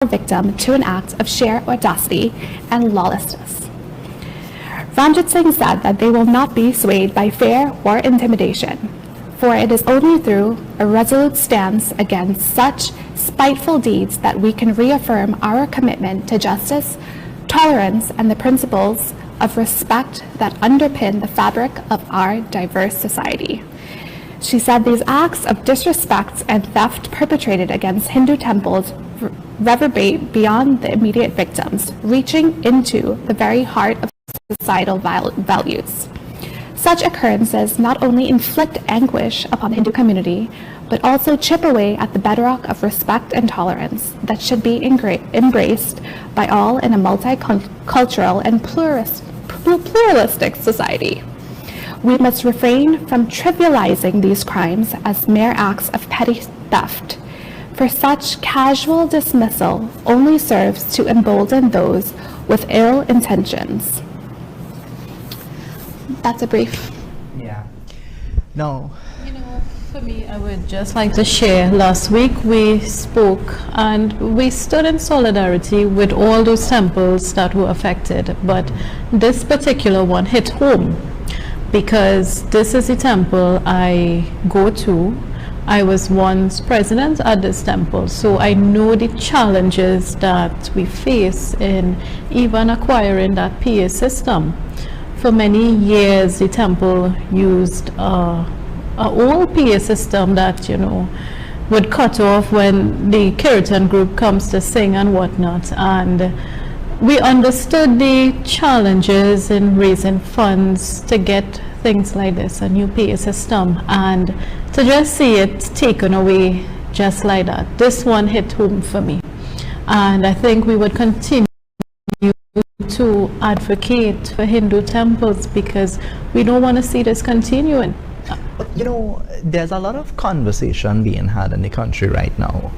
victim to an act of sheer audacity and lawlessness. Ranjit Singh said that they will not be swayed by fear or intimidation, for it is only through a resolute stance against such spiteful deeds that we can reaffirm our commitment to justice, tolerance, and the principles of respect that underpin the fabric of our diverse society. She said these acts of disrespect and theft perpetrated against Hindu temples reverberate beyond the immediate victims, reaching into the very heart of societal values. Such occurrences not only inflict anguish upon the Hindu community, but also chip away at the bedrock of respect and tolerance that should be embraced by all in a multicultural and pluralistic society. We must refrain from trivializing these crimes as mere acts of petty theft, for such casual dismissal only serves to embolden those with ill intentions. That's a brief. Yeah. No. You know, for me, I would just like to share. Last week we spoke and we stood in solidarity with all those temples that were affected, but this particular one hit home because this is a temple I go to. I was once president at this temple, so I know the challenges that we face in even acquiring that PA system. For many years, the temple used a old PA system that, you know, would cut off when the Kirtan group comes to sing and whatnot. And we understood the challenges in raising funds to get things like this, a new PA system, and to just see it taken away just like that. This one hit home for me. And I think we would continue to advocate for Hindu temples because we don't want to see this continuing. But, you know, there's a lot of conversation being had in the country right now.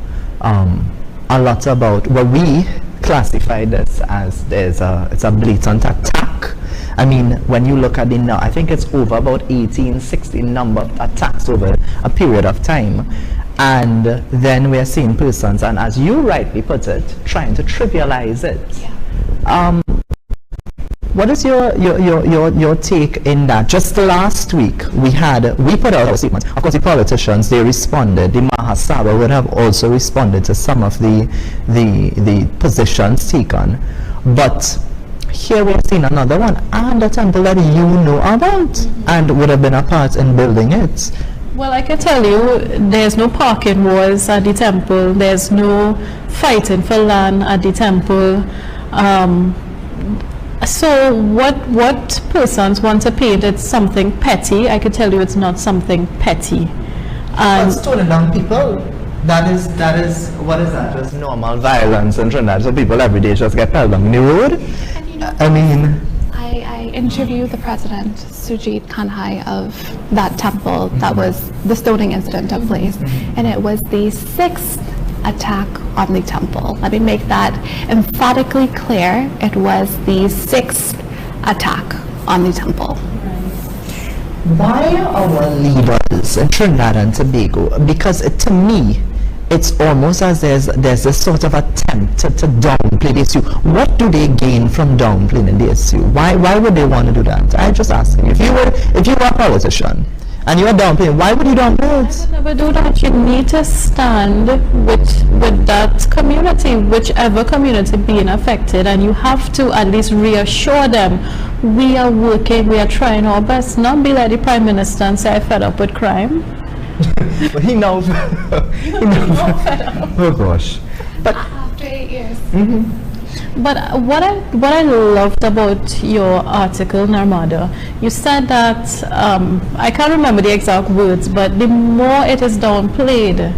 A lot about what we classify this as it's a blatant attack. I mean, when you look at it now, I think it's over about 18, 16 number of attacks over a period of time. And then we're seeing persons, and as you rightly put it, trying to trivialize it. Yeah. What is your take in that? Just last week, we put out our statement. Of course, the politicians, they responded. The Mahasabha would have also responded to some of the positions taken. But here we have seen another one, and a temple that you know about, and would have been a part in building it. Well, I can tell you, there's no parking wars at the temple. There's no fighting for land at the temple. So what persons want to paint it's something petty, I could tell you it's not something petty. And stolen down people, that is what is that? Just normal violence in Trinidad. So people every day just get held on the road. And you know, I mean, I interviewed the president, Sujit Kanhai, of that temple that was the stoning incident took place, and it was the 6th attack on the temple. Let me make that emphatically clear. It was the 6th attack on the temple. Why are our leaders in Trinidad and Tobago? Because to me, it's almost as there's this sort of attempt to downplay the issue. What do they gain from downplaying the issue? Why would they want to do that? I just asking. If you were a politician and you are downplaying, why would you downplay it? I would never do that. You need to stand with that community, whichever community being affected, and you have to at least reassure them, we are working, we are trying our best, not be like the Prime Minister and say, I fed up with crime. But he knows. Oh gosh. But after 8 years. But what I loved about your article, Narmada, you said that I can't remember the exact words, but the more it is downplayed,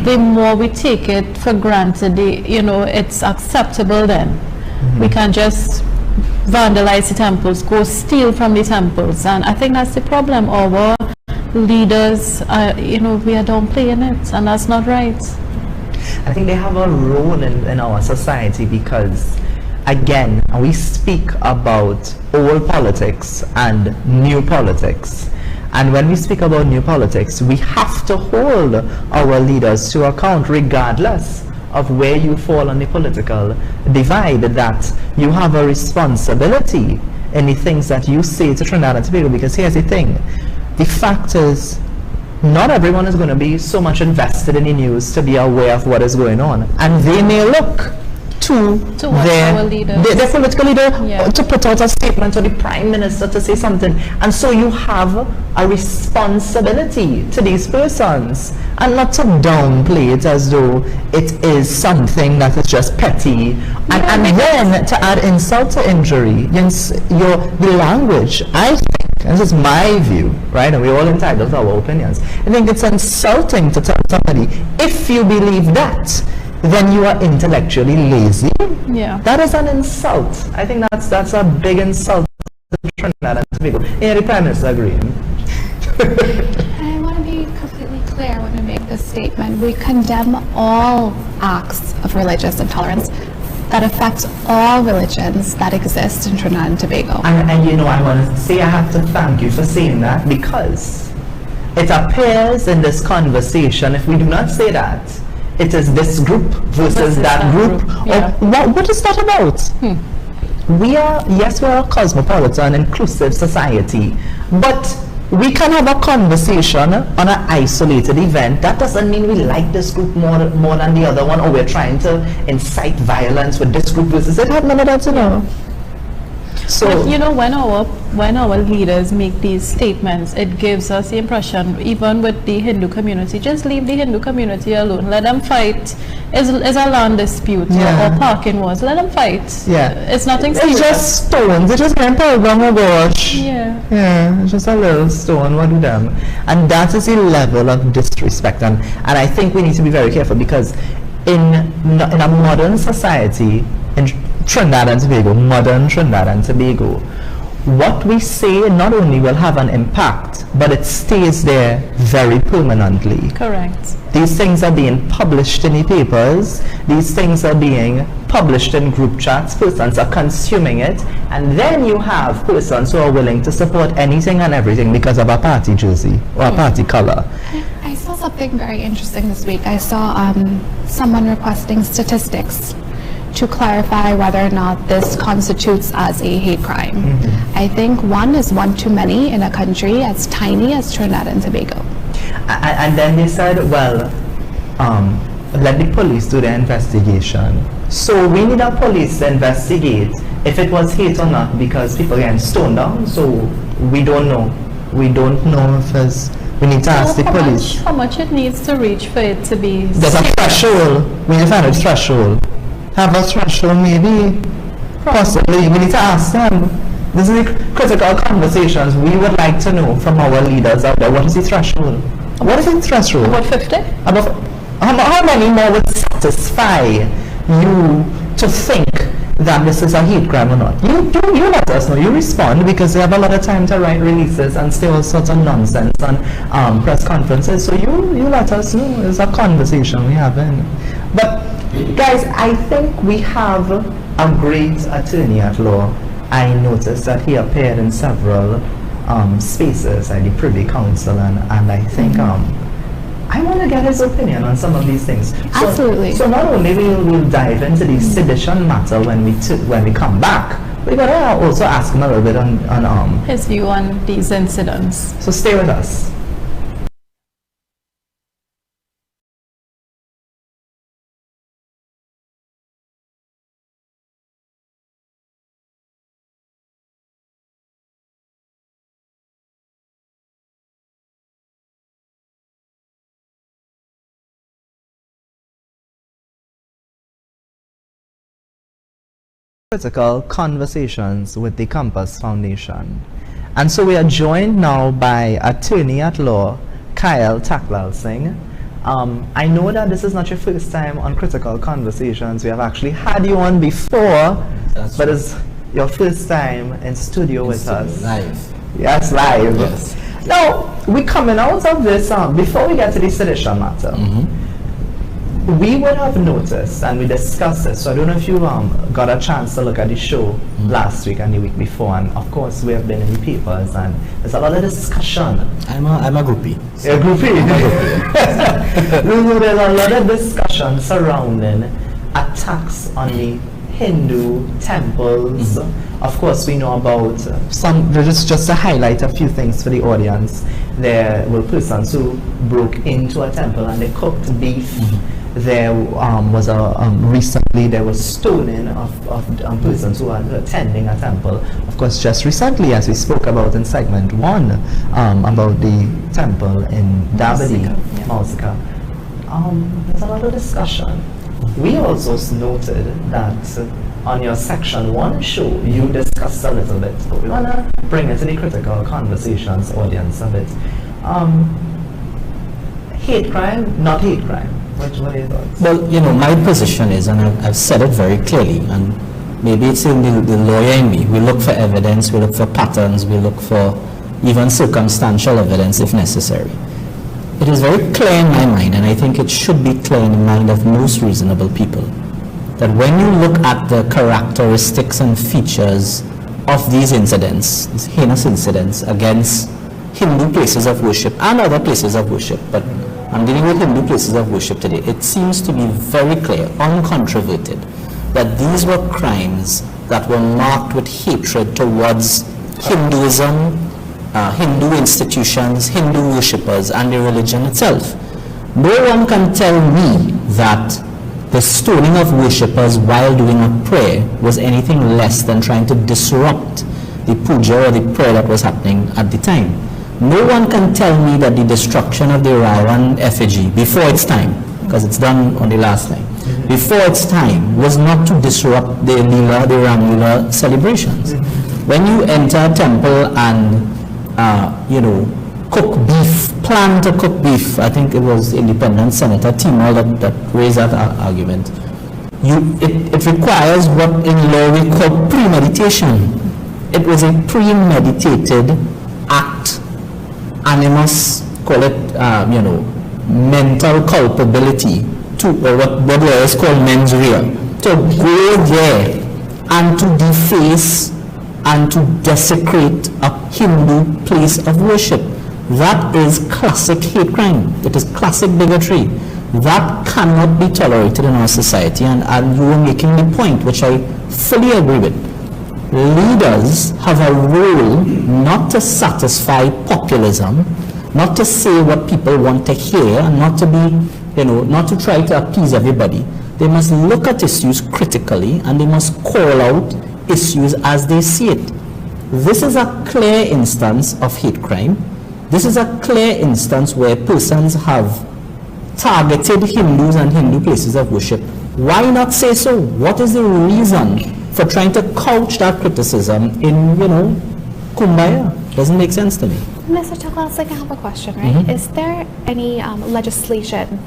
the more we take it for granted. It's acceptable then. We can just vandalize the temples, go steal from the temples, and I think that's the problem. Our leaders, we are downplaying it, and that's not right. I think they have a role in our society because, again, we speak about old politics and new politics. And when we speak about new politics, we have to hold our leaders to account regardless of where you fall on the political divide, that you have a responsibility in the things that you say to Trinidad and Tobago. Because here's the thing, the fact is, not everyone is going to be so much invested in the news to be aware of what is going on, and they may look to our leaders. their political leader Yeah. to put out a statement, or the prime minister to say something, and so you have a responsibility to these persons, and not to downplay it as though it is something that is just petty, and then to add insult to injury. The language, I think, and this is my view, right, and we're all entitled to our opinions, I think it's insulting to tell somebody, if you believe that, then you are intellectually lazy. Yeah. That is an insult. I think that's a big insult to Trinidad and Tobago. Yeah, the Prime Minister agreeing. And I want to be completely clear when we make this statement. We condemn all acts of religious intolerance that affect all religions that exist in Trinidad and Tobago. And I want to say I have to thank you for saying that, because it appears in this conversation, if we do not say that, it is this group versus that group. Yeah. What is that about? We are a cosmopolitan, inclusive society, but we can have a conversation on an isolated event. That doesn't mean we like this group more than the other one, or we're trying to incite violence with this group versus it. Had none of that to know. So when our leaders make these statements, it gives us the impression, even with the Hindu community, just leave the Hindu community alone. Let them fight. It's a land dispute or parking wars. Let them fight. Yeah. It's nothing serious. It's just stones. They just can't tell them, oh gosh. Yeah. Yeah, it's just a little stone. What do them? And that is a level of disrespect. And I think we need to be very careful, because in a modern society, in Trinidad and Tobago, modern Trinidad and Tobago, what we say not only will have an impact, but it stays there very permanently. Correct. These things are being published in the papers, these things are being published in group chats, persons are consuming it, and then you have persons who are willing to support anything and everything because of a party jersey or a party color. I saw something very interesting this week. I saw someone requesting statistics to clarify whether or not this constitutes as a hate crime. I think one is one too many in a country as tiny as Trinidad and Tobago. And then they said, well, let the police do the investigation. So we need a police to investigate if it was hate or not, because people getting stoned down, so we don't know. We don't know if it's, we need to ask the police. How much it needs to reach for it to be... There's a threshold. We need to find a threshold. Have a threshold, maybe, possibly. We need to ask them. This is the critical conversations we would like to know from our leaders out there. What is the threshold? What is the threshold? About 50? How many more would satisfy you to think that this is a hate crime or not? You let us know. You respond, because they have a lot of time to write releases and say all sorts of nonsense on press conferences. So you let us know. It's a conversation we have. But guys, I think we have a great attorney at law. I noticed that he appeared in several spaces at the Privy Council, and I think I want to get his opinion on some of these things. So, Absolutely. So not only we'll dive into the sedition matter when we come back, we're going to also ask him a little bit on His view on these incidents. So stay with us. Critical Conversations with the Campus Foundation. And so we are joined now by attorney at law, Kyle Taklal Singh. I know that this is not your first time on Critical Conversations. We have actually had you on before, but it's your first time in studio with us. Live. Yes, live. Yes. Now, we're coming out of this, before we get to the sedition matter, we would have noticed, and we discussed this, so I don't know if you got a chance to look at the show last week and the week before, and of course we have been in the papers, and there's a lot of discussion. I'm a groupie. You're a groupie? There's a lot of discussion surrounding attacks on the Hindu temples. Of course, we know about some, just to highlight a few things for the audience. There were persons who broke into a temple and they cooked beef. There was recently there was stoning of persons who were attending a temple. Of course, just recently, as we spoke about in segment 1, about the temple in Dabadi, Mausika. There's a lot of discussion. We also noted that on your section 1 show, you discussed a little bit, but we want to bring it to the critical conversations audience a bit. Hate crime, not hate crime. What are your thoughts? Well, my position is, and I've said it very clearly, and maybe it's in the lawyer in me, we look for evidence, we look for patterns, we look for even circumstantial evidence if necessary. It is very clear in my mind, and I think it should be clear in the mind of most reasonable people, that when you look at the characteristics and features of these incidents, these heinous incidents against Hindu places of worship and other places of worship, but I'm dealing with Hindu places of worship today, it seems to be very clear, uncontroverted, that these were crimes that were marked with hatred towards Hinduism, Hindu institutions, Hindu worshippers, and the religion itself. No one can tell me that the stoning of worshippers while doing a prayer was anything less than trying to disrupt the puja or the prayer that was happening at the time. No one can tell me that the destruction of the Ravan effigy before its time, because it's done on the last time, before its time was not to disrupt the Leela, the Ramlila celebrations. When you enter a temple and cook beef, plan to cook beef, I think it was independent Senator Timol that raised that argument. It requires what in law we call premeditation. It was a premeditated act, animus, call it, mental culpability, to what lawyers call mens rea, to go there and to deface and to desecrate a Hindu place of worship. That is classic hate crime. It is classic bigotry. That cannot be tolerated in our society, and you were making the point, which I fully agree with. Leaders have a role not to satisfy populism, not to say what people want to hear, and not to be, not to try to appease everybody. They must look at issues critically, and they must call out issues as they see it. This is a clear instance of hate crime. This is a clear instance where persons have targeted Hindus and Hindu places of worship. Why not say so? What is the reason for trying to couch that criticism in, kumbaya? Doesn't make sense to me. Mr. Chaklasik, I have a question, right? Is there any legislation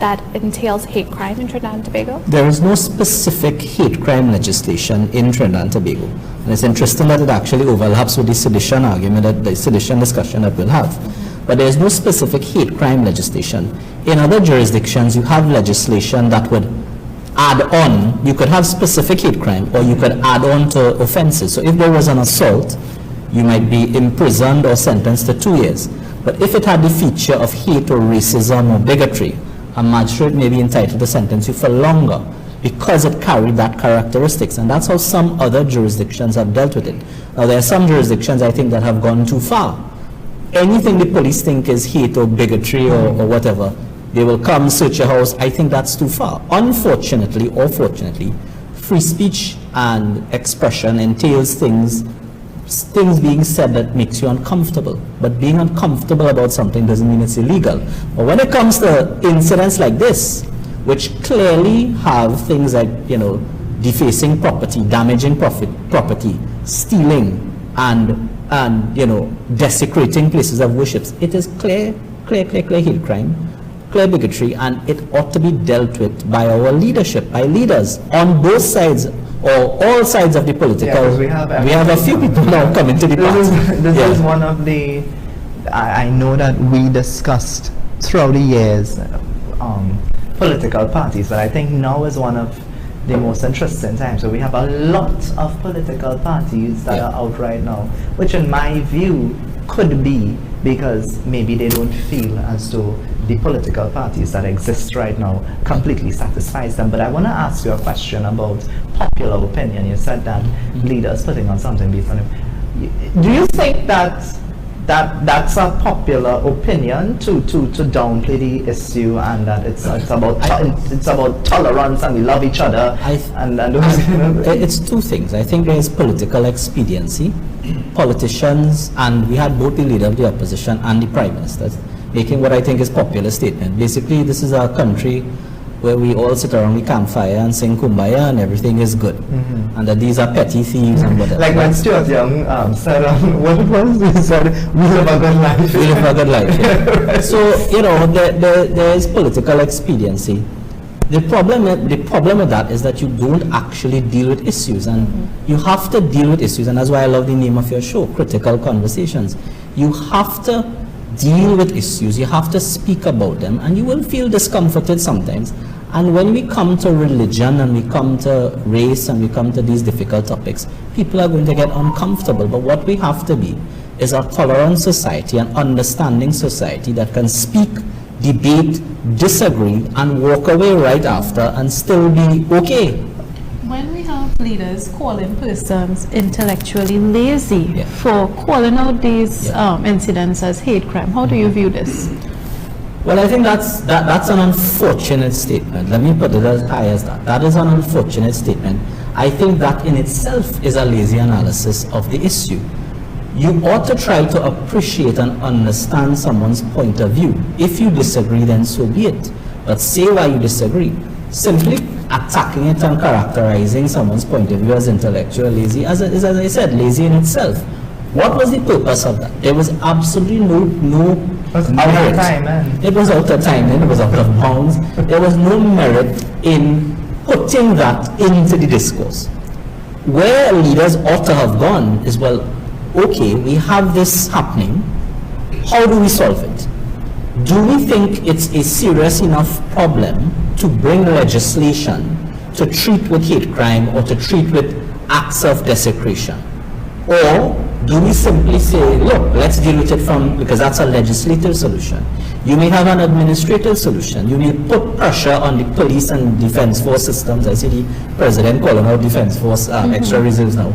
that entails hate crime in Trinidad and Tobago? There is no specific hate crime legislation in Trinidad and Tobago. And it's interesting that it actually overlaps with the sedition argument, the sedition discussion that we'll have. But there is no specific hate crime legislation. In other jurisdictions, you have legislation that would add on. You could have specific hate crime, or you could add on to offenses. So if there was an assault, you might be imprisoned or sentenced to 2 years. But if it had the feature of hate or racism or bigotry, a magistrate may be entitled to sentence you for longer because it carried that characteristics. And that's how some other jurisdictions have dealt with it. Now, there are some jurisdictions, I think, that have gone too far. Anything the police think is hate or bigotry or whatever, they will come, search your house. I think that's too far. Unfortunately or fortunately, free speech and expression entails things being said that makes you uncomfortable. But being uncomfortable about something doesn't mean it's illegal. But when it comes to incidents like this, which clearly have things like, defacing property, damaging property, stealing, and desecrating places of worship, it is clear hate crime, clear bigotry, and it ought to be dealt with by our leadership, by leaders on both sides, or all sides of the political. We have a few people now coming to the party. This is one of the, I know that we discussed throughout the years, political parties, but I think now is one of the most interesting times. So we have a lot of political parties that are out right now, which in my view could be because maybe they don't feel as though the political parties that exist right now completely satisfies them. But I want to ask you a question about popular opinion. You said that leaders putting on something based on it. Do you think that that's a popular opinion to downplay the issue, and that it's about tolerance and we love each other and those It's two things. I think there is political expediency. Politicians, and we had both the leader of the opposition and the prime minister making what I think is popular statement. Basically, this is our country where we all sit around the campfire and sing Kumbaya and everything is good. And that these are petty thieves and whatever. Like when Stuart Young said, what it was, he said, we live a good life. We live a good life, yeah. So, you know, there is political expediency. The problem with that is that you don't actually deal with issues, and you have to deal with issues, and that's why I love the name of your show, Critical Conversations. You have to deal with issues, you have to speak about them, and you will feel discomforted sometimes. And when we come to religion and we come to race and we come to these difficult topics, people are going to get uncomfortable. But what we have to be is a tolerant society, an understanding society that can speak, debate, disagree, and walk away right after and still be okay. When we have leaders calling persons intellectually lazy for calling out these incidents as hate crime, how do you view this? Well, I think that's an unfortunate statement. Let me put it as high as that. That is an unfortunate statement. I think that in itself is a lazy analysis of the issue. You ought to try to appreciate and understand someone's point of view. If you disagree, then so be it. But say why you disagree. Simply attacking it and characterizing someone's point of view as intellectual lazy, as I said, lazy in itself. What was the purpose of that? There was absolutely no It was out of time, man. It was out of time, it was out of bounds. There was no merit in putting that into the discourse. Where leaders ought to have gone is, well, okay, we have this happening. How do we solve it? Do we think it's a serious enough problem to bring legislation to treat with hate crime or to treat with acts of desecration? Or do we simply say, look, let's deal with it because that's a legislative solution. You may have an administrative solution. You may put pressure on the police and defense force systems. I see the president calling out defense force extra reserves now.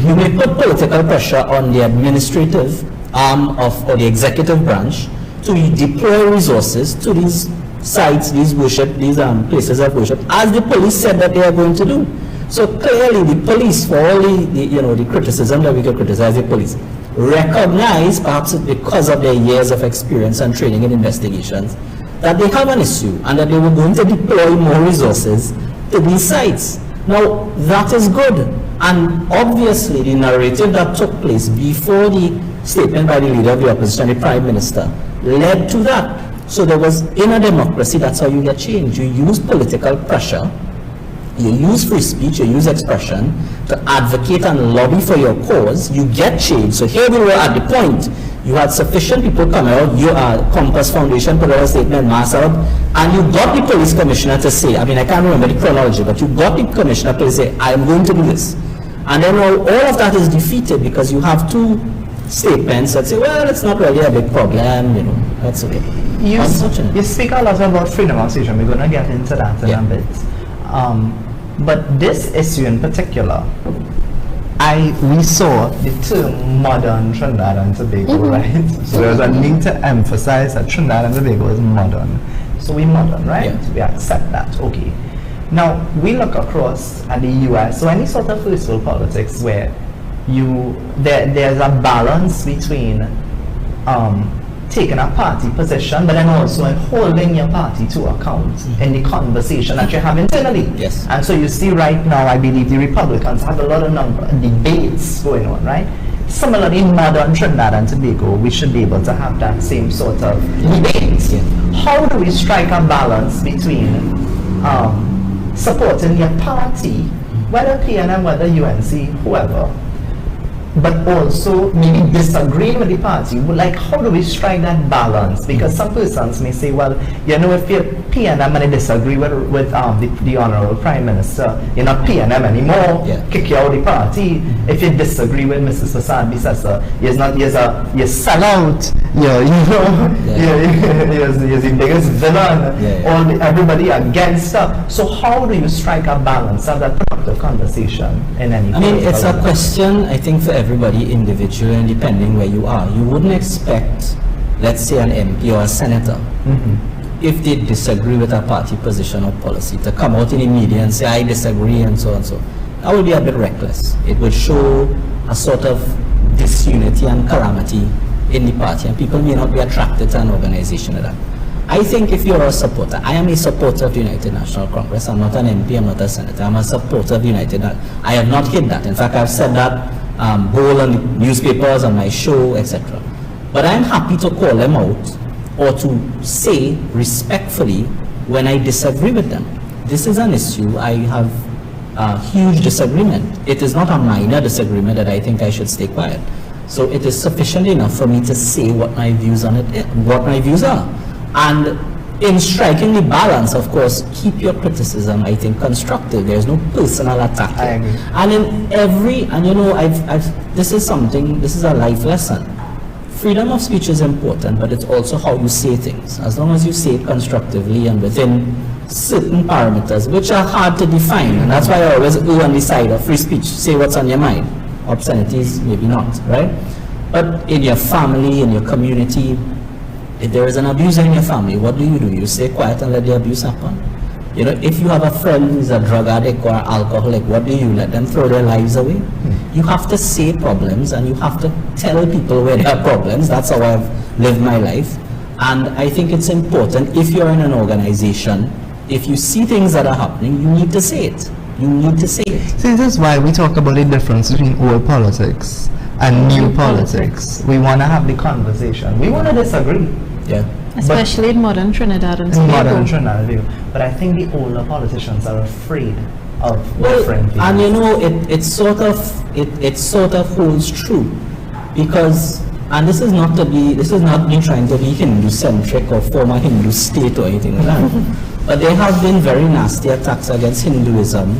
You may put political pressure on the administrative arm or the executive branch to deploy resources to these sites, these places of worship, as the police said that they are going to do. So clearly the police, for all the criticism that we can criticize the police, recognize, perhaps because of their years of experience and training in investigations, that they have an issue and that they were going to deploy more resources to these sites. Now, that is good. And obviously the narrative that took place before the statement by the leader of the opposition, the prime minister, led to that. So there was, in a democracy, that's how you get change. You use political pressure, you use free speech, you use expression to advocate and lobby for your cause, you get change. So here we were at the point, you had sufficient people come out, you Compass Foundation put out a statement, mass out, and you got the police commissioner to say, I mean, I can't remember the chronology, but you got the commissioner to say, I am going to do this. And then all of that is defeated because you have two statements that say, well, it's not really a big problem, that's okay. You speak a lot about freedom of speech, and we're going to get into that in a bit. But this issue in particular, we saw the term modern Trinidad and Tobago, right? So there's a need to emphasize that Trinidad and Tobago is modern. So we're modern, right? Yeah. We accept that, okay. Now, we look across at the US, so any sort of first world politics where there's a balance between taking a party position, but then also in holding your party to account in the conversation that you have internally. Yes. And so you see right now, I believe the Republicans have a lot of debates going on, right? Similarly, in modern Trinidad and Tobago, we should be able to have that same sort of debate. Yeah. How do we strike a balance between supporting your party, whether PNM, whether UNC, whoever, but also maybe disagreeing with the party? Like, how do we strike that balance? Because some persons may say, well, if you're PNM and they disagree with the Honorable Prime Minister, you're not PNM anymore, Yeah. kick you out of the party. If you disagree with Mrs. Fasad Bisasa, you sell out, you're the biggest villain, everybody against her. So how do you strike a balance of that productive conversation in any I mean, political it's a level? question, I think, for everybody individually and depending where you are. You wouldn't expect, let's say, an MP or a senator, if they disagree with a party position or policy, to come out in the media and say, I disagree, and so on and so. That would be a bit reckless. It would show a sort of disunity and calamity in the party, and people may not be attracted to an organization like that. I think if you're a supporter, I am a supporter of the United National Congress. I'm not an MP, I'm not a senator. I'm a supporter of the United. I have not hid that. In fact, I've said that bold on the newspapers, on my show, etc. But I'm happy to call them out or to say respectfully when I disagree with them. This is an issue I have a huge disagreement. It is not a minor disagreement that I think I should stay quiet. So it is sufficient enough for me to say what my views on it, what my views are. And in striking the balance, of course, keep your criticism, I think, constructive. There's no personal attack. I agree. And in every, and you know, this is a life lesson. Freedom of speech is important, but it's also how you say things. As long as you say it constructively and within certain parameters, which are hard to define, and that's why I always go on the side of free speech. Say what's on your mind. Obscenities, maybe not, right? But in your family, in your community, if there is an abuser in your family, what do? You stay quiet and let the abuse happen. You know, if you have a friend who's a drug addict or alcoholic, what do? Let them throw their lives away? You have to say problems and you have to tell people where there are problems. That's how I've lived my life. And I think it's important, if you're in an organization, if you see things that are happening, you need to say it. You need to say it. See, this is why we talk about the difference between old politics and new politics. We want to have the conversation. We want to disagree. Yeah. Especially in modern Trinidad and In Tobago. modern Trinidad view. But I think the older politicians are afraid of different views. And you know, it sort of holds true, because, and this is not me trying to be Hindu-centric or form a Hindu state or anything like that, but there have been very nasty attacks against Hinduism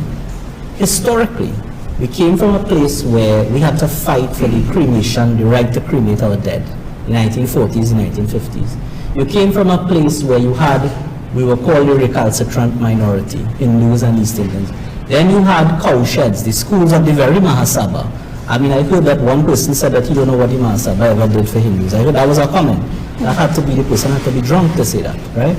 historically. We came from a place where we had to fight for the cremation, the right to cremate our dead, in the 1940s and 1950s. You came from a place where we were called the recalcitrant minority, Hindus and East Indians. Then you had cowsheds, the schools of the very Mahasabha. I mean, I heard that one person said that he don't know what the Mahasabha ever did for Hindus. I heard that was a comment. That had to be, the person had to be drunk to say that, right?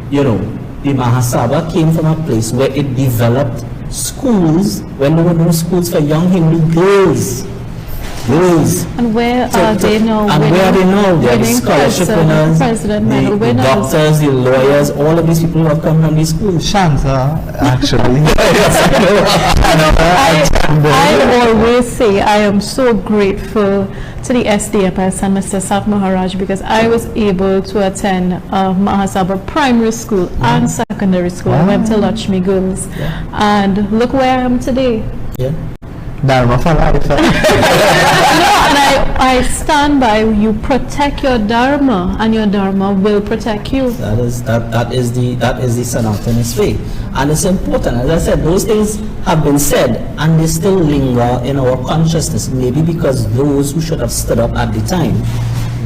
You know, the Mahasabha came from a place where it developed schools, when there were no schools for young Hindu girls. And where are they now? And where are they now? They are the winning scholarship winners, president medal the winners. doctors, the lawyers, all of these people who have come from these schools. Shanta, actually. I always say I am so grateful to the SDFS and Mr. Sat Maharaj, because I was able to attend Mahasabha Primary School and Secondary School. I went to Lakshmi Girls, and look where I am today. Yeah. Dharma for life. No, and I stand by, you protect your Dharma and your Dharma will protect you. That is the Sanatanist way. And it's important, as I said, those things have been said and they still linger in our consciousness, maybe because those who should have stood up at the time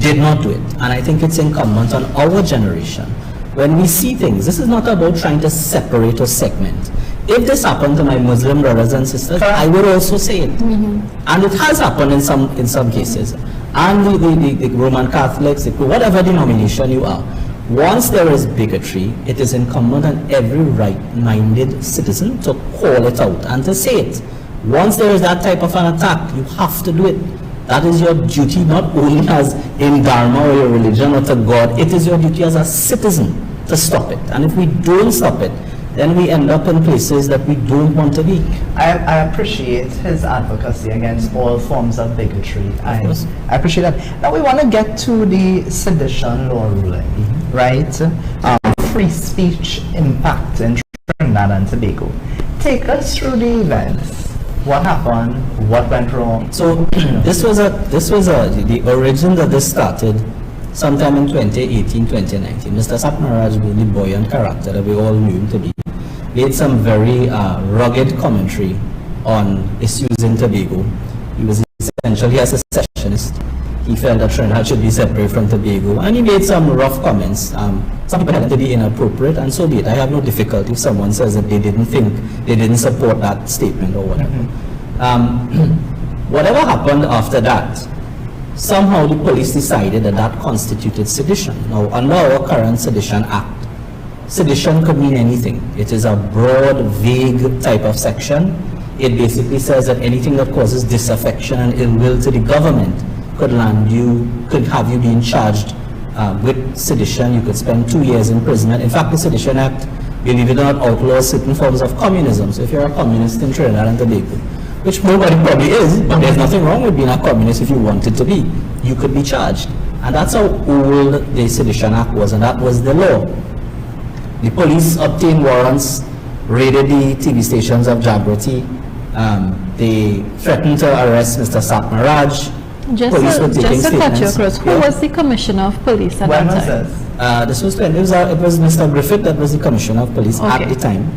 did not do it. And I think it's incumbent on our generation, when we see things, this is not about trying to separate or segment. If this happened to my Muslim brothers and sisters, I would also say it. And it has happened in some cases. And the Roman Catholics, whatever denomination you are, once there is bigotry, it is incumbent on every right-minded citizen to call it out and to say it. Once there is that type of an attack, you have to do it. That is your duty, not only as in Dharma or your religion or to God, it is your duty as a citizen to stop it. And if we don't stop it, then we end up in places that we don't want to be. I appreciate his advocacy against all forms of bigotry. I appreciate that. Now we want to get to the sedition law ruling, right? Free speech impact in Trinidad and Tobago. Take us through the events. What happened? What went wrong? So the origin that this started sometime in 2018, 2019, Mr. Maharaj, being the buoyant character that we all knew him to be, made some very rugged commentary on issues in Tobago. He was essentially a secessionist. He felt that Trinidad should be separate from Tobago, and he made some rough comments. Some people held it to be inappropriate, and so be it. I have no difficulty if someone says that they didn't support that statement or whatever. Whatever happened after that, somehow the police decided that that constituted sedition. Now, under our current Sedition Act, sedition could mean anything. It is a broad, vague type of section. It basically says that anything that causes disaffection and ill will to the government could have you being charged with sedition. You could spend 2 years imprisonment. In fact, the Sedition Act, believe it or not, outlaws certain forms of communism. So if you're a communist in Trinidad and Tobago, which nobody probably is, but there's nothing wrong with being a communist if you wanted to be, you could be charged. And that's how old the Sedition Act was, and that was the law. The police obtained warrants, raided the TV stations of Jagrati. They threatened to arrest Mr. Maharaj. Just to cut you across, who was the Commissioner of Police at that time? This was it was Mr. Griffith that was the Commissioner of Police at the time.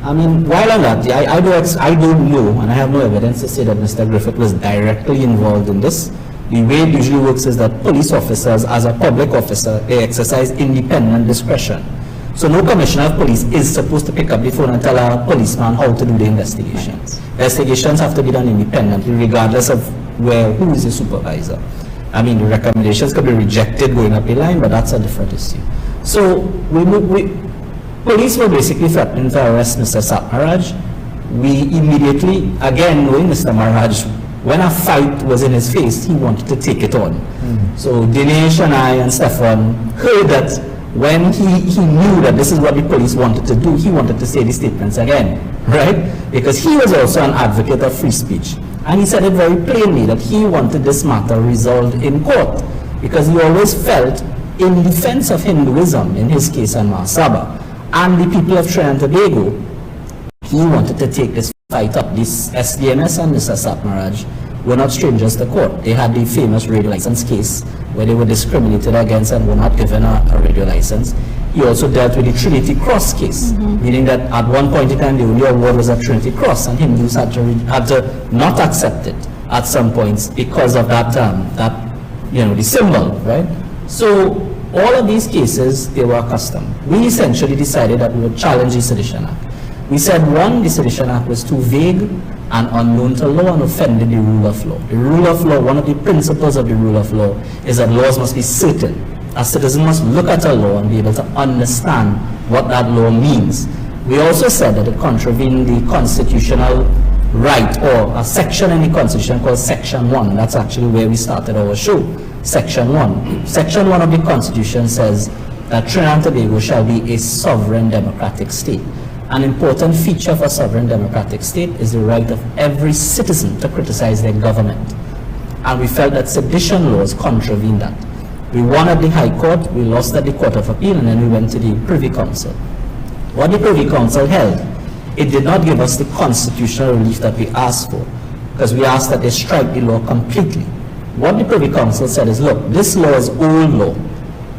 I mean, while on that, I don't know, and I have no evidence to say that Mr. Griffith was directly involved in this. The way it usually works is that police officers, as a public officer, they exercise independent discretion. So no commissioner of police is supposed to pick up the phone and tell a policeman how to do the investigations. Investigations have to be done independently, regardless of who is the supervisor. I mean, the recommendations could be rejected going up the line, but that's a different issue. So police were basically threatening to arrest Mr. Maharaj. We immediately, again knowing Mr. Maharaj, when a fight was in his face, he wanted to take it on. So Dinesh and I and Stefan heard that when he knew that this is what the police wanted to do, he wanted to say the statements again, right? Because he was also an advocate of free speech. And he said it very plainly that he wanted this matter resolved in court, because he always felt in defense of Hinduism, in his case and Mahasabha, and the people of Trinidad and Tobago, he wanted to take this fight up. This SDMS and Mr. Maharaj were not strangers to court. They had the famous radio license case where they were discriminated against and were not given a radio license. He also dealt with the Trinity Cross case, meaning that at one point in time the only award was a Trinity Cross, and Hindus had to not accept it at some points because of that the symbol, right? So all of these cases, they were custom. We essentially decided that we would challenge the Sedition Act. We said, one, the Sedition Act was too vague and unknown to law and offended the rule of law. The rule of law, one of the principles of the rule of law is that laws must be certain. A citizen must look at a law and be able to understand what that law means. We also said that it contravened the constitutional right, or a section in the Constitution called Section 1. That's actually where we started our show. Section 1. Section 1 of the Constitution says that Trinidad and Tobago shall be a sovereign democratic state. An important feature of a sovereign democratic state is the right of every citizen to criticize their government. And we felt that sedition laws contravened that. We won at the High Court, we lost at the Court of Appeal, and then we went to the Privy Council. What the Privy Council held, it did not give us the constitutional relief that we asked for, because we asked that they strike the law completely. What the Privy Council said is, look, this law is old law,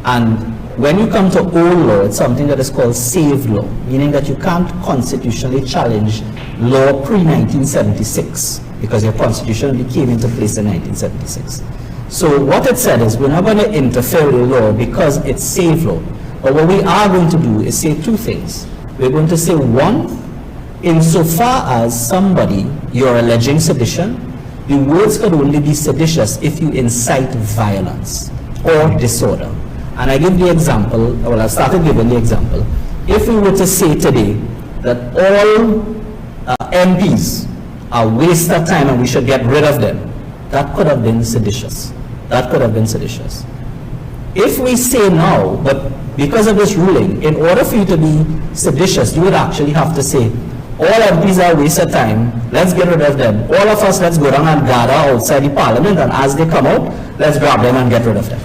and when you come to old law, it's something that is called saved law, meaning that you can't constitutionally challenge law pre-1976, because your constitution only came into place in 1976. So what it said is, we're not going to interfere with the law because it's saved law. But what we are going to do is say two things. We're going to say, one, insofar as somebody, you're alleging sedition, the words could only be seditious if you incite violence or disorder. And I give the example, well, I started giving the example. If we were to say today that all MPs are a waste of time and we should get rid of them, that could have been seditious. That could have been seditious. If we say now, but because of this ruling, in order for you to be seditious, you would actually have to say, all MPs are a waste of time, let's get rid of them. All of us, let's go down and gather outside the parliament, and as they come out, let's grab them and get rid of them.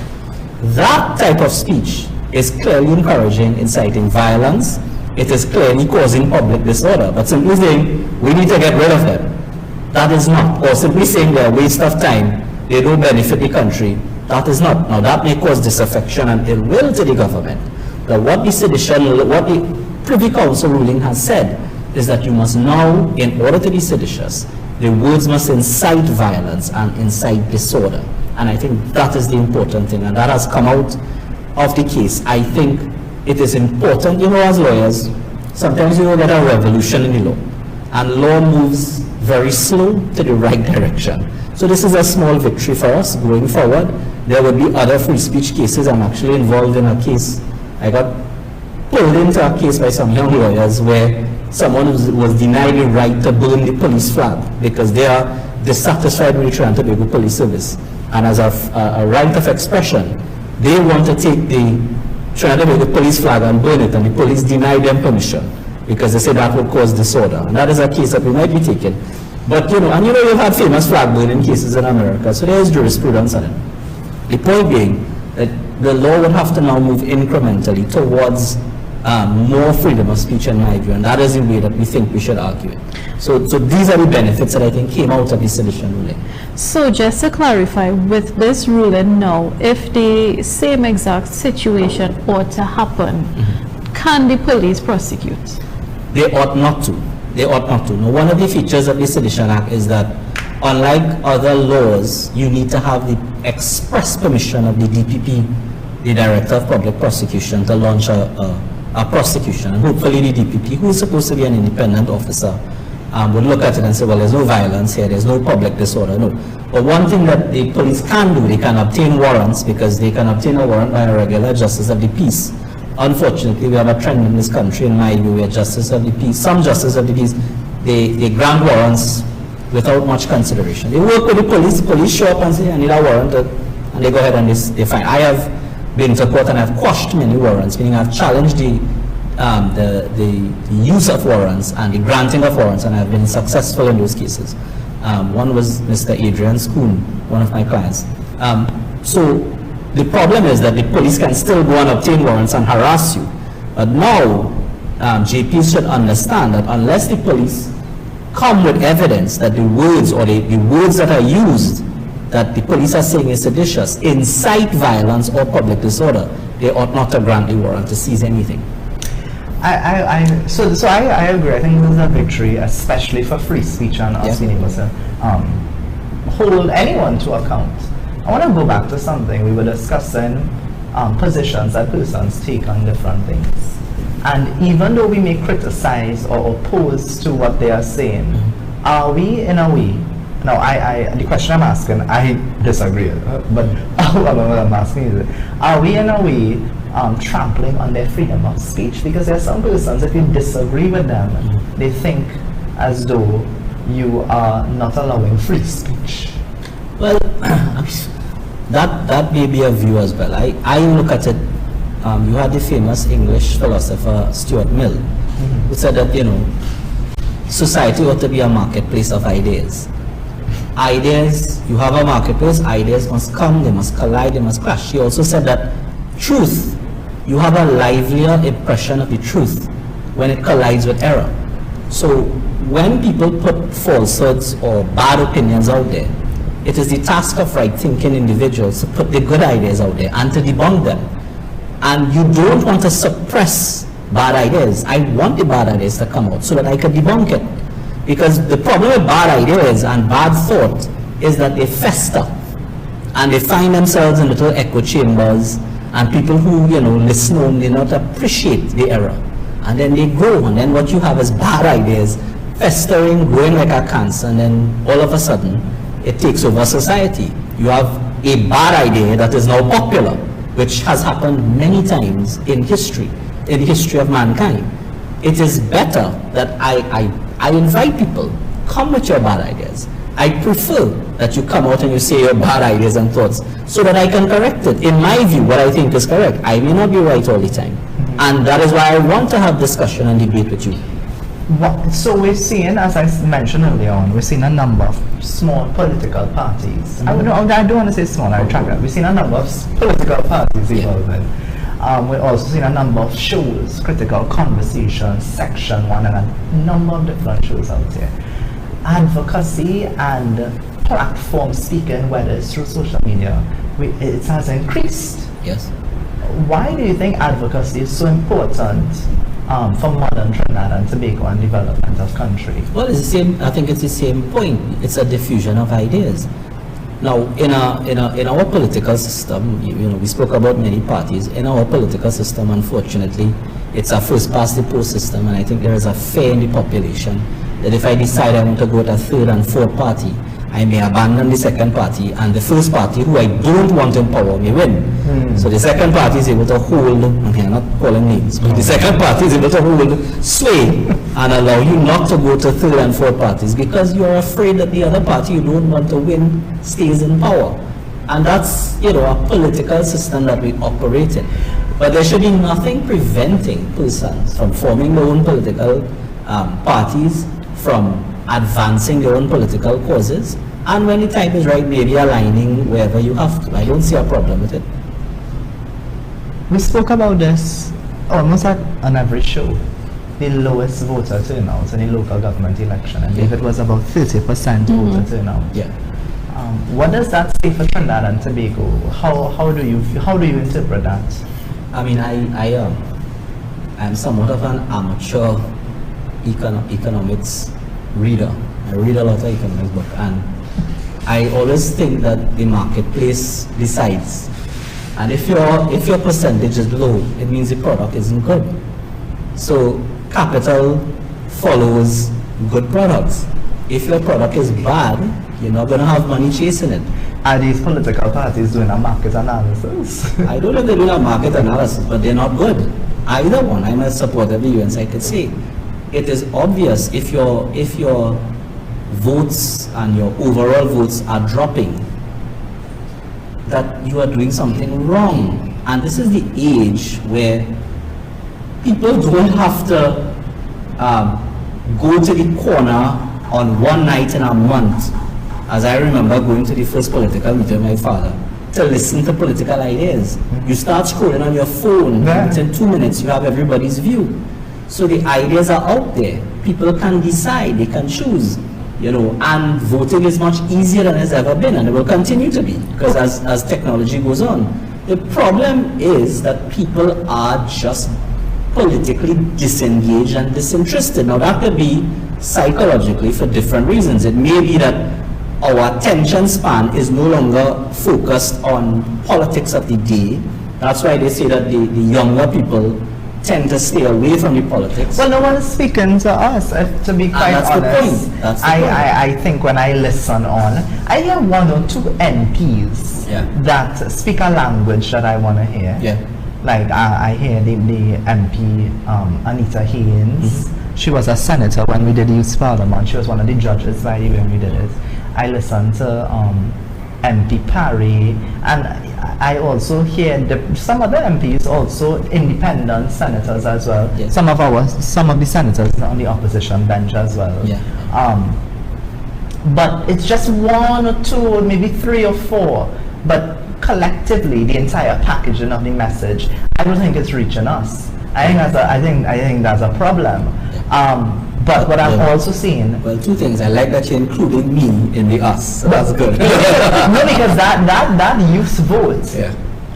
That type of speech is clearly encouraging, inciting violence. It is clearly causing public disorder. But simply saying, we need to get rid of them, that is not. Or simply saying they're a waste of time, they don't benefit the country, That is not. Now that may cause disaffection and ill will to the government. But what the sedition, what the Privy Council ruling has said is that you must now, in order to be seditious, the words must incite violence and incite disorder. And I think that is the important thing, and that has come out of the case. I think it is important, as lawyers, sometimes you get a revolution in the law, and law moves very slow to the right direction. So this is a small victory for us going forward. There would be other free speech cases. I'm actually involved in a case. I got pulled into a case by some young lawyers where someone was denied the right to burn the police flag because they are dissatisfied with the Trinidad and Tobago Police Service. And as a right of expression, they want to take the Trinidad and Tobago police flag and burn it, and the police denied them permission because they said that would cause disorder. And that is a case that we might be taking. But you've had famous flag burning cases in America, so there is jurisprudence on it. The point being that the law would have to now move incrementally towards more freedom of speech, in my view, and that is the way that we think we should argue it. So these are the benefits that I think came out of the sedition ruling. So just to clarify, with this ruling now, if the same exact situation ought to happen, can the police prosecute? They ought not to. They ought not to. Now, one of the features of the Sedition Act is that, unlike other laws, you need to have the express permission of the DPP, the Director of Public Prosecution, to launch a prosecution. And hopefully the DPP, who is supposed to be an independent officer, would look at it and say, well, there's no violence here, there's no public disorder. No. But one thing that the police can do, they can obtain warrants, because they can obtain a warrant by a regular justice of the peace. Unfortunately, we have a trend in this country, in my view, where justice of the peace, some justice of the peace, they grant warrants without much consideration. They work with the police show up and say, I need a warrant, and they go ahead and they find. I have been to court and I've quashed many warrants, meaning I've challenged the use of warrants and the granting of warrants, and I've been successful in those cases. One was Mr. Adrian Schoon, one of my clients. So the problem is that the police can still go and obtain warrants and harass you. But now, JPs should understand that unless the police come with evidence that the words or the words that are used that the police are saying is seditious incite violence or public disorder, they ought not to grant the warrant to seize anything. So I agree. I think this is a victory, especially for free speech and us being able to hold anyone to account. I want to go back to something we were discussing, positions that persons take on different things. And even though we may criticize or oppose to what they are saying, are we in a way, now the question I'm asking, I disagree, but what I'm asking is, are we in a way trampling on their freedom of speech? Because there are some persons, if you disagree with them, they think as though you are not allowing free speech. Well, that may be a view as well. I look at it, you had the famous English philosopher Stuart Mill, who said that, society ought to be a marketplace of ideas. Ideas, you have a marketplace, ideas must come, they must collide, they must clash. He also said that truth, you have a livelier impression of the truth when it collides with error. So when people put falsehoods or bad opinions out there, it is the task of right-thinking individuals to put the good ideas out there and to debunk them. And you don't want to suppress bad ideas. I want the bad ideas to come out so that I can debunk it. Because the problem with bad ideas and bad thought is that they fester and they find themselves in little echo chambers, and people who listen only not appreciate the error, and then they grow, and then what you have is bad ideas festering, growing like a cancer, and then all of a sudden it takes over society. You have a bad idea that is now popular, which has happened many times in history, in the history of mankind. It is better that I invite people, come with your bad ideas. I prefer that you come out and you say your bad ideas and thoughts so that I can correct it. In my view, what I think is correct. I may not be right all the time. And that is why I want to have discussion and debate with you. So we're seeing, as I mentioned earlier on, we're seeing a number of small political parties. I don't want to say small, I retract that. We've seen a number of political parties evolving. We're also seeing a number of shows, Critical Conversations, Section 1, and a number of different shows out here. Advocacy and platform speaking, whether it's through social media, it has increased. Yes. Why do you think advocacy is so important for modern Trinidad and Tobago and development of country? Well, it's the same. I think it's the same point. It's a diffusion of ideas. Now, in our political system, we spoke about many parties. In our political system, unfortunately, it's a first past the post system, and I think there is a fear in the population that if I decide I want to go to a third and fourth party, I may abandon the second party, and the first party, who I don't want in power, may win. So the second party is able to hold, okay, I'm not calling names, but the second party is able to hold sway and allow you not to go to third and fourth parties because you're afraid that the other party you don't want to win stays in power. And that's, a political system that we operate in. But there should be nothing preventing persons from forming their own political parties, from advancing their own political causes, and when the time is right, maybe aligning wherever you have to. I don't see a problem with it. We spoke about this almost on every show. The lowest voter turnout in the local government election. I believe it was about 30% voter turnout. Yeah. What does that say for Trinidad and Tobago? How do you interpret that? I mean, I am somewhat of an amateur economics reader. I read a lot of economics books, and I always think that the marketplace decides. And if your percentage is low, it means the product isn't good. So capital follows good products. If your product is bad, you're not going to have money chasing it. Are these political parties doing a market analysis? I don't know if they're doing a market analysis, but they're not good. Either one. I'm a supporter of the UN, I could say. It is obvious if your votes and your overall votes are dropping, that you are doing something wrong. And this is the age where people don't have to go to the corner on one night in a month, as I remember going to the first political meeting with my father, to listen to political ideas. You start scrolling on your phone, within 2 minutes you have everybody's view. So the ideas are out there. People can decide, they can choose, and voting is much easier than it's ever been, and it will continue to be, because as technology goes on. The problem is that people are just politically disengaged and disinterested. Now that could be psychologically for different reasons. It may be that our attention span is no longer focused on politics of the day. That's why they say that the younger people tend to stay away from the politics. Well, no one is speaking to us, to be quite that's honest. The point. That's the point. I think when I listen on, I hear one or two MPs that speak a language that I want to hear. Yeah. Like I hear the MP Anita Haynes. She was a senator when we did Youth Parliament. She was one of the judges by the way when we did it. I listened to MP Parry, and I also hear some other MPs, also independent senators as well. Yes. Some of the senators on the opposition bench as well. Yeah. But it's just one or two, or maybe three or four. But collectively, the entire packaging of the message, I don't think it's reaching us. I think that's a problem. But what I'm also seeing. Well, two things. I like that you're including me in the us. So that's good. No, because that youth vote,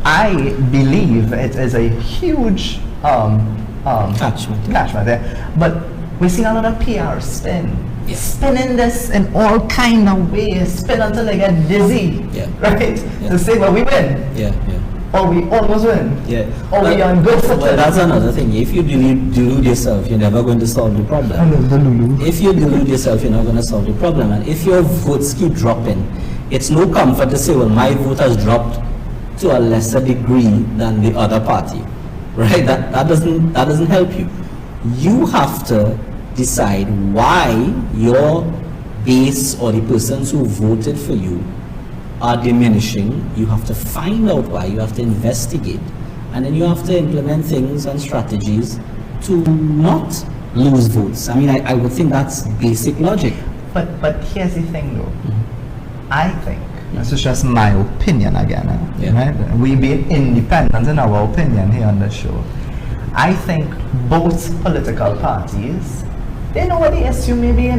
I believe it is a huge catchment there. But we're seeing a lot of PR spin. Yeah. Spinning this in all kind of ways, spin until they get dizzy. Yeah. Right? Yeah. To say, well, we win. Yeah. Or we almost win. Yeah. Or we are on good footing. Well, that's another thing. If you delude yourself, you're never going to solve the problem. If you delude yourself, you're not going to solve the problem. And if your votes keep dropping, it's no comfort to say, well, my vote has dropped to a lesser degree than the other party. Right? That doesn't help you. You have to decide why your base or the persons who voted for you are diminishing. You have to find out why. You have to investigate, and then you have to implement things and strategies to not lose votes. I mean, I would think that's basic logic. But here's the thing, though. I think this is just my opinion again. Right? We be independent in our opinion here on the show. I think both political parties, they know what the issue may be,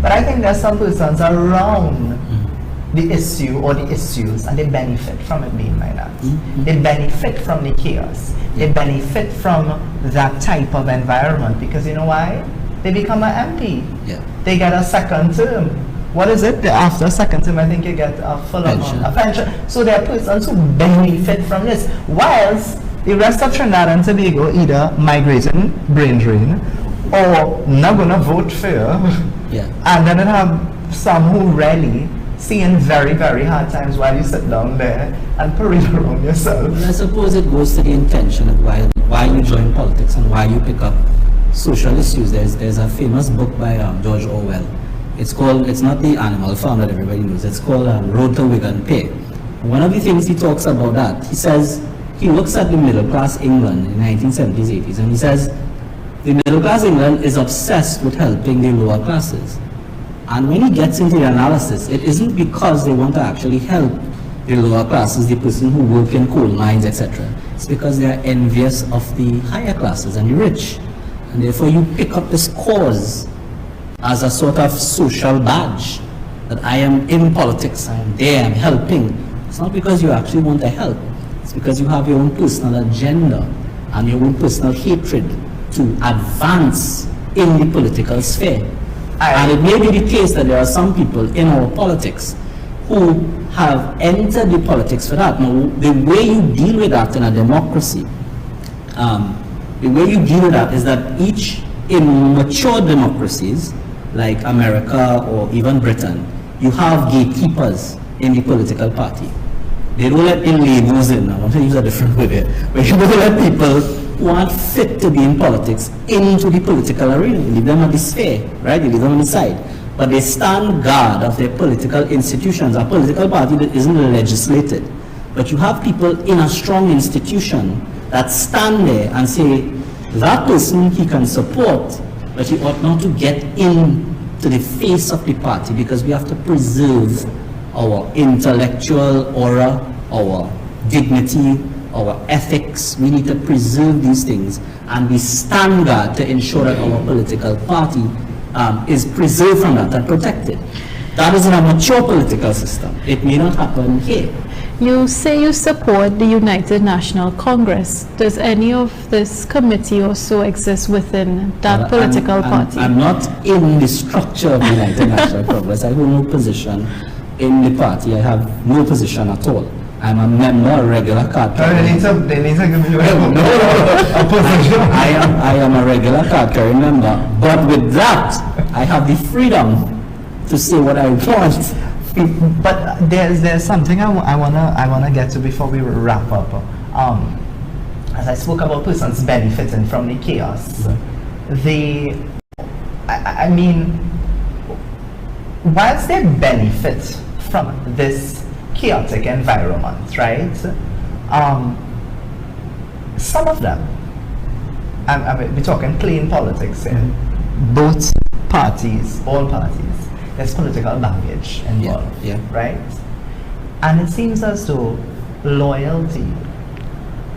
but I think there's some persons around the issue or the issues, and they benefit from it being like that. They benefit from the chaos. They benefit from that type of environment because you know why? They become an MP. Yeah. They get a second term. What is it? After a second term, I think you get a full amount, a pension. So there are persons who benefit from this, whilst the rest of Trinidad and Tobago either migrating, brain drain, or not gonna vote for you. Yeah. And then you have some who really seeing very, very hard times while you sit down there and parade around yourself. And I suppose it goes to the intention of why you join politics and why you pick up social issues. There's a famous book by George Orwell. It's not The Animal Farm that everybody knows. It's called Road to Wigan Pier. One of the things he talks about that, he says, he looks at the middle class England in the 1970s, 80s, and he says, the middle class England is obsessed with helping the lower classes. And when he gets into the analysis, it isn't because they want to actually help the lower classes, the person who work in coal mines, etc. It's because they are envious of the higher classes and the rich. And therefore you pick up this cause as a sort of social badge that I am in politics, I am there, I'm helping. It's not because you actually want to help. It's because you have your own personal agenda and your own personal hatred to advance in the political sphere. And it may be the case that there are some people in our politics who have entered the politics for that. Now, the way you deal with that in a democracy, the way you deal with that is that in mature democracies, like America or even Britain, you have gatekeepers in the political party. They don't let in labels in. I want to use a different word here. But you don't let people who aren't fit to be in politics into the political arena. You leave them at the sphere, right? You leave them on the side. But they stand guard of their political institutions. A political party that isn't legislated. But you have people in a strong institution that stand there and say, that person he can support, but he ought not to get into the face of the party because we have to preserve our intellectual aura, our dignity, our ethics. We need to preserve these things and be stand guard to ensure that our political party is preserved from that and protected. That is in a mature political system. It may not happen here. You say you support the United National Congress. Does any of this committee also exist within that political party? I'm not in the structure of the United National Congress. I hold no position in the party. I have no position at all. I'm a member, a regular card carrier. They need to give you a position. I am a regular card carrying member. But with that, I have the freedom to say what I want. But there's something I wanna get to before we wrap up. As I spoke about persons benefiting from the chaos, I mean, whilst they benefit from this chaotic environment, right? Some of them, we're talking plain politics here. Both parties, all parties. There's political baggage involved, right? And it seems as though loyalty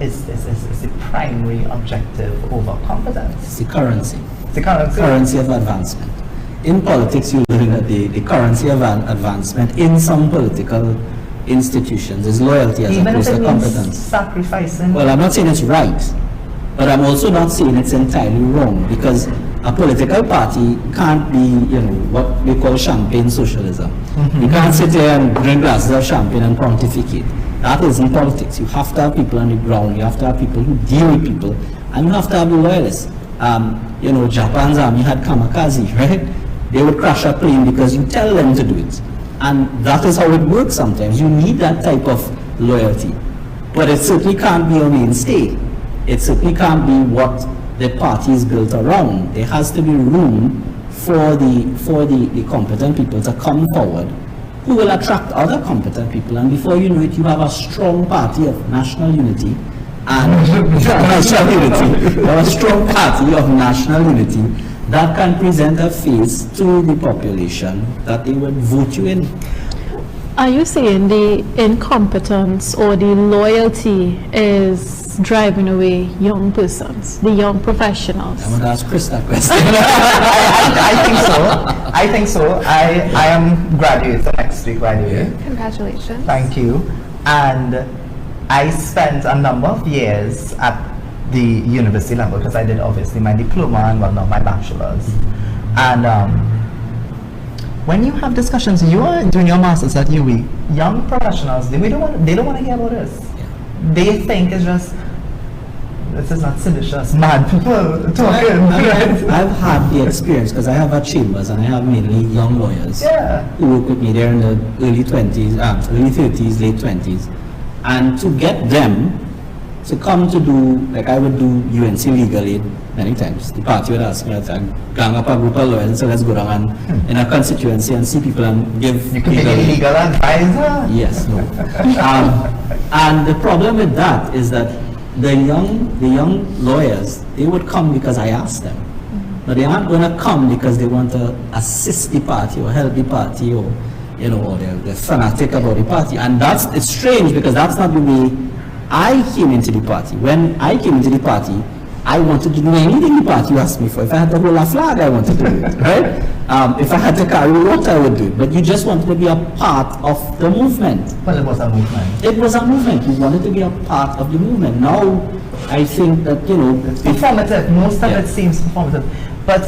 is the primary objective over competence. It's the currency. The currency of advancement. In politics, you learn that the currency of advancement in some political institutions is loyalty as opposed to competence. Sacrificing. Well, I'm not saying it's right, but I'm also not saying it's entirely wrong, because a political party can't be, what we call champagne socialism. You can't sit there and drink glasses of champagne and pontificate. That isn't politics. You have to have people on the ground. You have to have people who deal with people, and you have to have the loyalists. Japan's army had kamikaze, right? They would crash a plane because you tell them to do it. And that is how it works sometimes. You need that type of loyalty. But it certainly can't be your mainstay. It certainly can't be what the party is built around. There has to be room for the competent people to come forward who will attract other competent people. And before you know it, you have a strong party of national unity and national unity. You have a strong party of national unity that can present a face to the population that they would vote you in. Are you saying the incompetence or the loyalty is driving away young persons, the young professionals? I want to ask Chris that question. I think so. I think so. I am graduating next week, by the way. Congratulations. Thank you. And I spent a number of years at the university level because I did obviously my diploma and well now my bachelor's. And when you have discussions, you are doing your masters at UWE, young professionals, they don't want to hear about this. They think it's just, this is not seditious, mad people talking. I've had the experience because I have at chambers and I have mainly young lawyers who work with me. They're in the early 20s, early 30s, late 20s. And to get them to come to do, like I would do UNC Legal Aid many times. The party would ask me, I'd gang up a group of lawyers and say, let's go down and, in a constituency and see people and give You could be a legal advisor. Yes, no. And the problem with that is that the young lawyers, they would come because I asked them. But they aren't going to come because they want to assist the party or help the party or, you know, or they're fanatic about the party. And it's strange because that's not the way I came into the party. When I came into the party, I wanted to do anything the party asked me for. If I had to hold a flag, I wanted to do it, right? If I had to carry water, I would do it. But you just wanted to be a part of the movement. Well, it was a movement. It was a movement. You wanted to be a part of the movement. Now, I think that, you know... It's performative. Most of it seems performative. But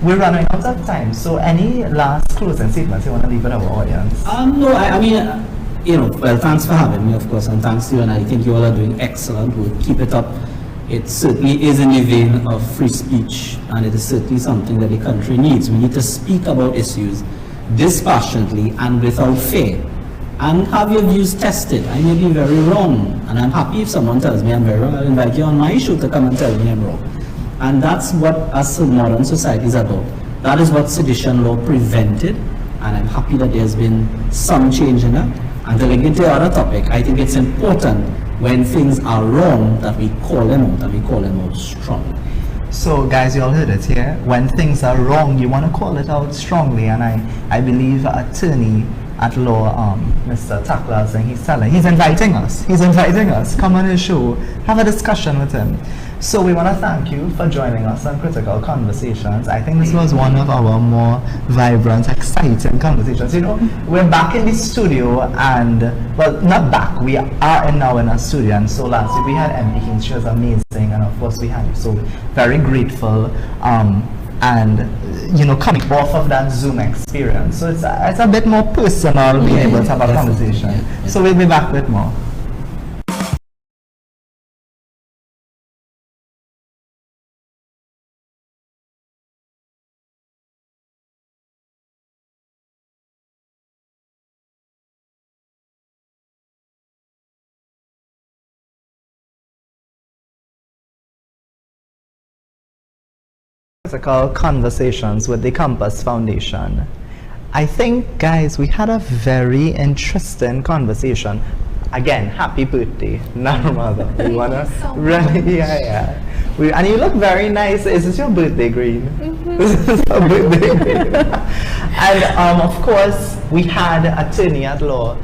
we're running out of time. So any last closing statements you want to leave with our audience? No, I mean, you know, well, thanks for having me, of course, and thanks to you, and I think you all are doing excellent work. Keep it up. It certainly is in the vein of free speech, and it is certainly something that the country needs. We need to speak about issues dispassionately and without fear, and have your views tested. I may be very wrong, and I'm happy if someone tells me I'm very wrong. I'll invite you on my show to come and tell me I'm wrong. And that's what us modern society is about. That is what sedition law prevented, and I'm happy that there's been some change in that. And to link into the other topic, I think it's important when things are wrong that we call them out, and we call them out strongly. So guys, you all heard it here. When things are wrong, you want to call it out strongly. And I believe attorney at law, Mr. Tackler, he's inviting us. Come on his show, have a discussion with him. So we want to thank you for joining us on Critical Conversations. I think this was one of our more vibrant, exciting conversations. You know, we're back in the studio and, well, not back, we are now in our studio. And so last week we had Emily Hinch, she was amazing. And of course we had you, so very grateful. And, you know, coming off of that Zoom experience. So it's a bit more personal being able to have a conversation. Yeah. So we'll be back with more. Critical Conversations with the Compass Foundation. I think, guys, we had a very interesting conversation. Again, happy birthday, Narmada. We wanna really, and you look very nice. Is this your birthday green? This is your birthday green. And of course, we had attorney at law,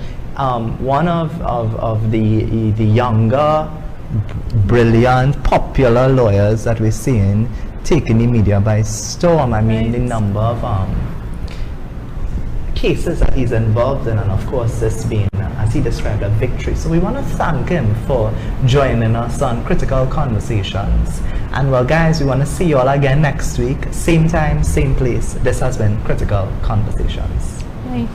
one of the younger, brilliant, popular lawyers that we're seeing taking the media by storm. I mean, the number of cases that he's involved in, and of course this being, as he described, a victory. So we want to thank him for joining us on Critical Conversations. And well, guys, we want to see you all again next week, same time, same place. This has been Critical Conversations. Bye.